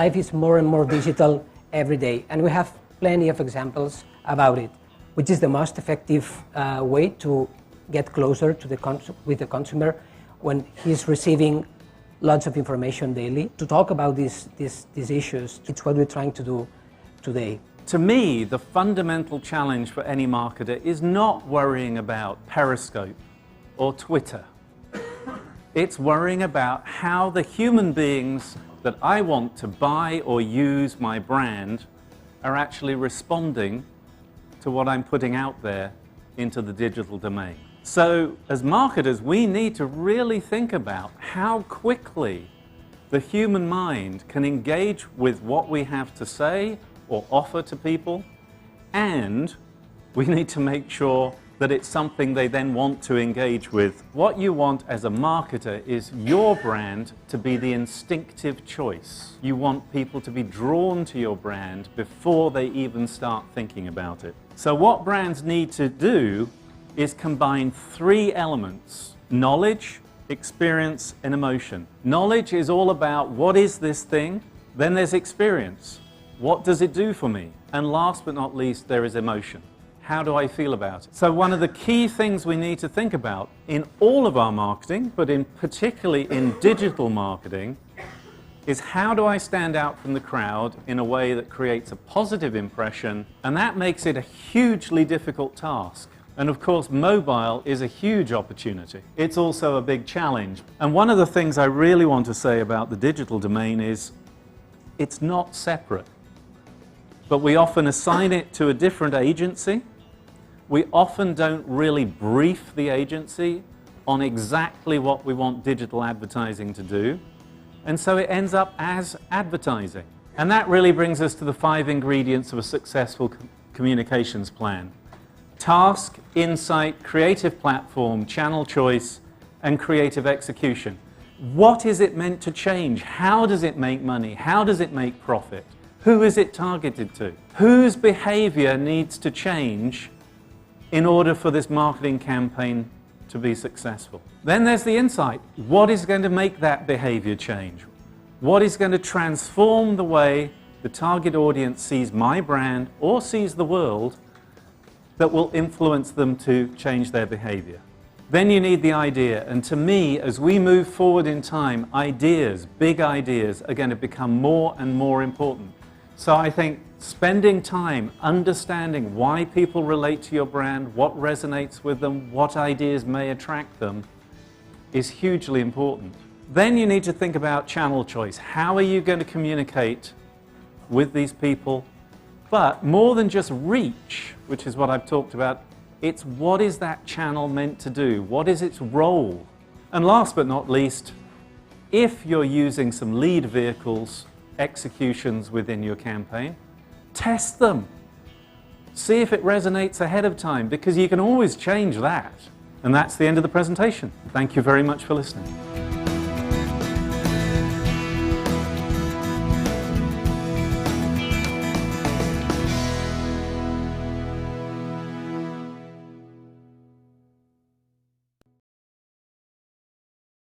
life is more and more digital every day, and we have plenty of examples about it, which is the most effective way to get closer to with the consumer when he's receiving lots of information daily. To talk about these issues, it's what we're trying to do today. To me, the fundamental challenge for any marketer is not worrying about Periscope or Twitter. It's worrying about how the human beings that I want to buy or use my brand are actually responding to what I'm putting out there into the digital domain. So as marketers, we need to really think about how quickly the human mind can engage with what we have to say or offer to people, and we need to make sure that it's something they then want to engage with. What you want as a marketer is your brand to be the instinctive choice. You want people to be drawn to your brand before they even start thinking about it. So what brands need to do is combine three elements: knowledge, experience, and emotion. Knowledge is all about what is this thing, then there's experience. What does it do for me? And last but not least, there is emotion. How do I feel about it? So one of the key things we need to think about in all of our marketing, but particularly in digital marketing, is how do I stand out from the crowd in a way that creates a positive impression, and that makes it a hugely difficult task. And of course, mobile is a huge opportunity. It's also a big challenge. And one of the things I really want to say about the digital domain is it's not separate. But we often assign it to a different agency. We often don't really brief the agency on exactly what we want digital advertising to do. And so it ends up as advertising. And that really brings us to the 5 ingredients of a successful communications plan: task, insight, creative platform, channel choice, and creative execution. What is it meant to change? How does it make money? How does it make profit? Who is it targeted to? Whose behavior needs to change in order for this marketing campaign to be successful? Then there's the insight. What is going to make that behavior change? What is going to transform the way the target audience sees my brand or sees the world that will influence them to change their behavior? Then you need the idea, and to me, as we move forward in time, ideas, big ideas, are going to become more and more important. So I think spending time understanding why people relate to your brand, what resonates with them, what ideas may attract them, is hugely important. Then you need to think about channel choice. How are you going to communicate with these people? But more than just reach, which is what I've talked about, it's what is that channel meant to do? What is its role? And last but not least, if you're using some lead vehicles, executions within your campaign, test them. See if it resonates ahead of time, because you can always change that. And that's the end of the presentation. Thank you very much for listening.